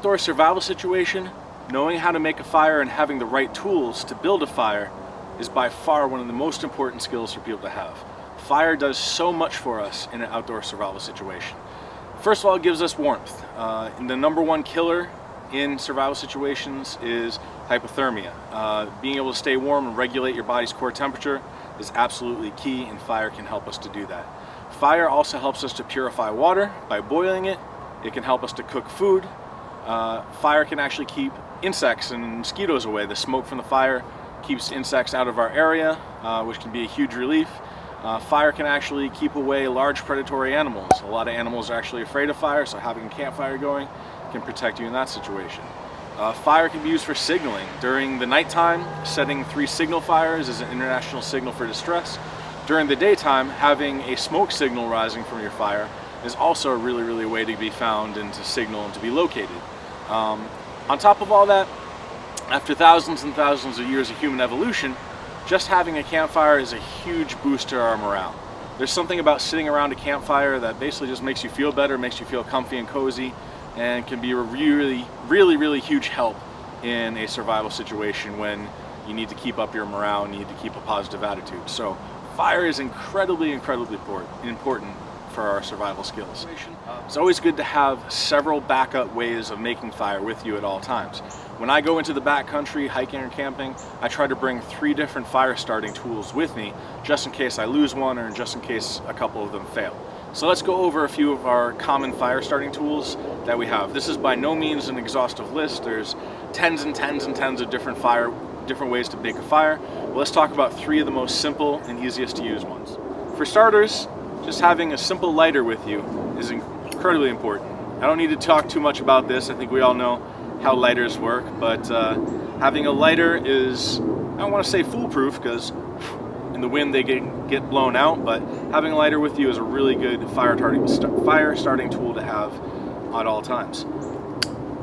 outdoor survival situation, knowing how to make a fire and having the right tools to build a fire is by far one of the most important skills for people to have. Fire does so much for us in an outdoor survival situation. First of all, it gives us warmth. And the number one killer in survival situations is hypothermia. Being able to stay warm and regulate your body's core temperature is absolutely key, and fire can help us to do that. Fire also helps us to purify water by boiling it. It can help us to cook food. Fire can actually keep insects and mosquitoes away. The smoke from the fire keeps insects out of our area, which can be a huge relief. Fire can actually keep away large predatory animals. A lot of animals are actually afraid of fire, so having a campfire going can protect you in that situation. Fire can be used for signaling. During the nighttime, setting 3 signal fires is an international signal for distress. During the daytime, having a smoke signal rising from your fire is also a really way to be found and to signal and to be located. On top of all that, after thousands and thousands of years of human evolution, just having a campfire is a huge boost to our morale. There's something about sitting around a campfire that basically just makes you feel better, makes you feel comfy and cozy, and can be a really huge help in a survival situation when you need to keep up your morale and you need to keep a positive attitude. So fire is incredibly important for our survival skills. It's always good to have several backup ways of making fire with you at all times. When I go into the backcountry hiking or camping, I try to bring 3 different fire starting tools with me, just in case I lose one or just in case a couple of them fail. So let's go over a few of our common fire starting tools that we have. This is by no means an exhaustive list. There's tens and tens of different ways to make a fire. Well, let's talk about 3 of the most simple and easiest to use ones. For starters, just having a simple lighter with you is incredibly important. I don't need to talk too much about this. I think we all know how lighters work, but having a lighter is, I don't want to say foolproof because in the wind they get blown out, but having a lighter with you is a really good fire starting tool to have at all times.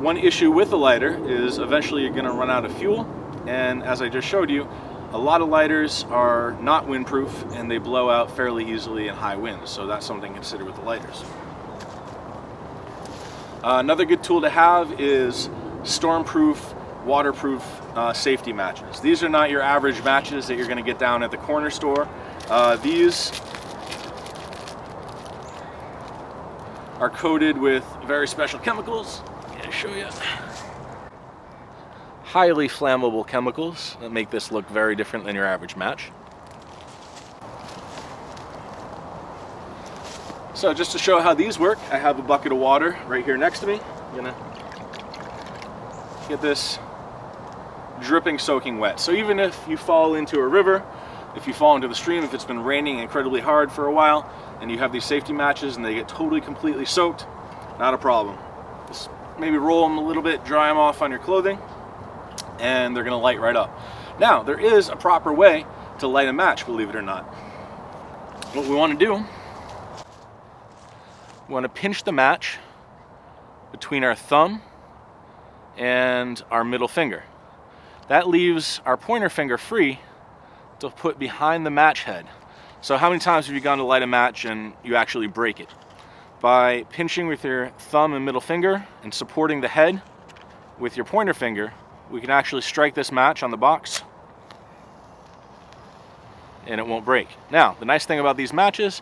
One issue with the lighter is eventually you're going to run out of fuel, and as I just showed you, a lot of lighters are not windproof and they blow out fairly easily in high winds, so that's something to consider with the lighters. Another good tool to have is stormproof, waterproof safety matches. These are not your average matches that you're going to get down at the corner store. These are coated with very special chemicals. I'm going to show you. Highly flammable chemicals that make this look very different than your average match. So just to show how these work, I have a bucket of water right here next to me. I'm gonna get this dripping soaking wet. So even if you fall into a river, if you fall into the stream, if it's been raining incredibly hard for a while and you have these safety matches and they get completely soaked, not a problem. Just maybe roll them a little bit, dry them off on your clothing, and they're gonna light right up. Now, there is a proper way to light a match, believe it or not. What we want to do, we want to pinch the match between our thumb and our middle finger. That leaves our pointer finger free to put behind the match head. So how many times have you gone to light a match and you actually break it? By pinching with your thumb and middle finger and supporting the head with your pointer finger, we can actually strike this match on the box and it won't break. Now, the nice thing about these matches,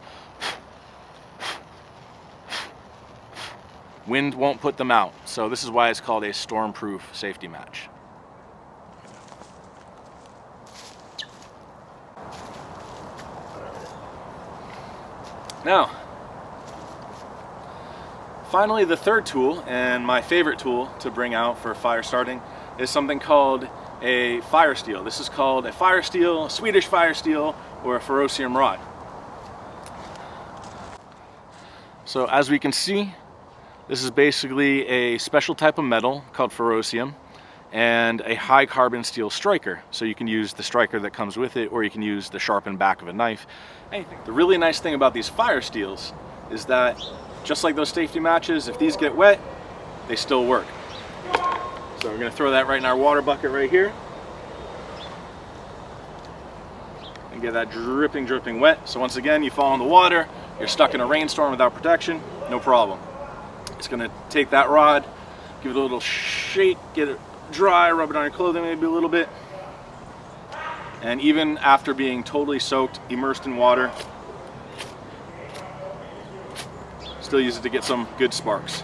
wind won't put them out. So this is why it's called a stormproof safety match. Now, finally, the third tool, and my favorite tool to bring out for fire starting, is something called a fire steel. This is called a fire steel, a Swedish fire steel, or a ferrocium rod. So as we can see, this is basically a special type of metal called ferrocium and a high carbon steel striker. So you can use the striker that comes with it, or you can use the sharpened back of a knife. The really nice thing about these fire steels is that just like those safety matches, if these get wet, they still work. So we're going to throw that right in our water bucket right here and get that dripping wet. So once again, you fall in the water, you're stuck in a rainstorm without protection, no problem. It's going to take that rod, give it a little shake, get it dry, rub it on your clothing maybe a little bit. And even after being totally soaked, immersed in water, still use it to get some good sparks.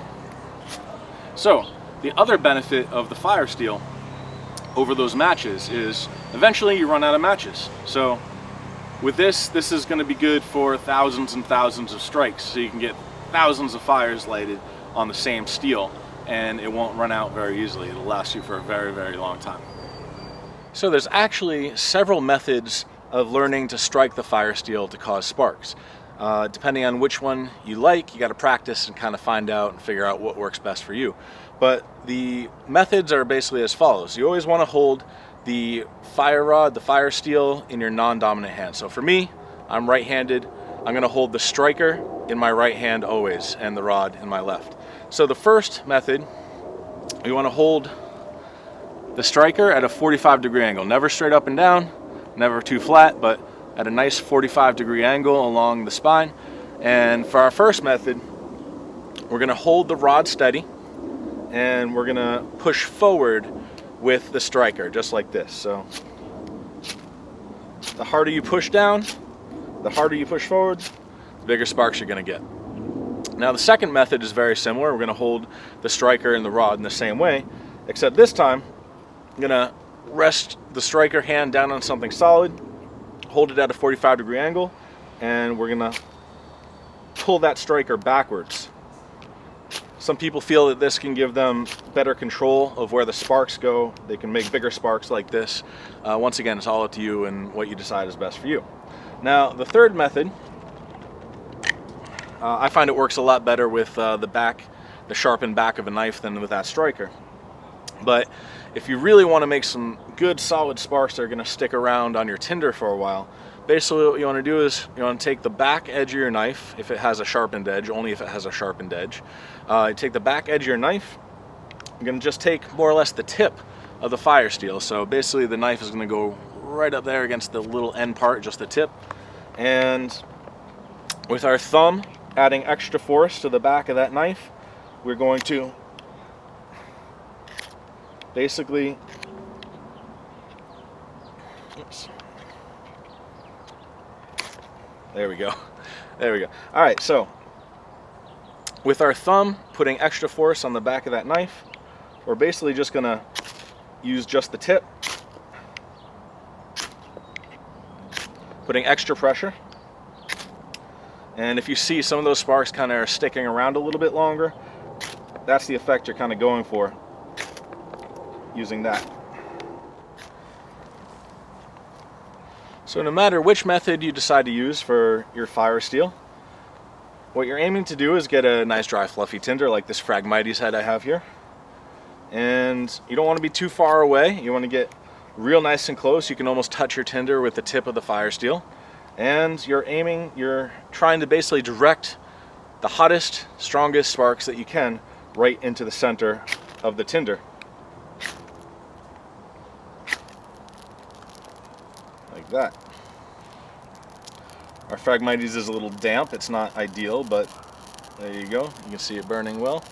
So the other benefit of the fire steel over those matches is eventually you run out of matches. So with this is going to be good for thousands and thousands of strikes, so you can get thousands of fires lighted on the same steel, and it won't run out very easily. It'll last you for a very, very long time. So there's actually several methods of learning to strike the fire steel to cause sparks. Depending on which one you like, you got to practice and kind of find out and figure out what works best for you. But the methods are basically as follows. You always want to hold the fire rod, the fire steel, in your non-dominant hand. So for me, I'm right-handed. I'm going to hold the striker in my right hand always, and the rod in my left. So the first method, you want to hold the striker at a 45-degree angle. Never straight up and down, never too flat, but at a nice 45-degree angle along the spine. And for our first method, we're going to hold the rod steady, and we're going to push forward with the striker, just like this. So the harder you push down, the harder you push forward, the bigger sparks you're going to get. Now the second method is very similar. We're going to hold the striker and the rod in the same way, except this time I'm going to rest the striker hand down on something solid, hold it at a 45-degree angle, and we're going to pull that striker backwards. Some people feel that this can give them better control of where the sparks go. They can make bigger sparks like this. Once again, it's all up to you and what you decide is best for you. Now, the third method, I find it works a lot better with the sharpened back of a knife than with that striker. But if you really want to make some good solid sparks that are going to stick around on your tinder for a while, basically what you want to do is you want to take the back edge of your knife, if it has a sharpened edge, only if it has a sharpened edge. You take the back edge of your knife, you're going to just take more or less the tip of the fire steel. So basically the knife is going to go right up there against the little end part, just the tip. And with our thumb adding extra force to the back of that knife, we're going to basically, oops. There we go. There we go. All right, so with our thumb putting extra force on the back of that knife, we're basically just going to use just the tip, putting extra pressure. And if you see some of those sparks kind of are sticking around a little bit longer, that's the effect you're kind of going for using that. So no matter which method you decide to use for your fire steel, what you're aiming to do is get a nice dry fluffy tinder like this Phragmites head I have here. And you don't want to be too far away. You want to get real nice and close. You can almost touch your tinder with the tip of the fire steel. And you're trying to basically direct the hottest, strongest sparks that you can right into the center of the tinder. Like that. Our Phragmites is a little damp. It's not ideal, but there you go. You can see it burning well.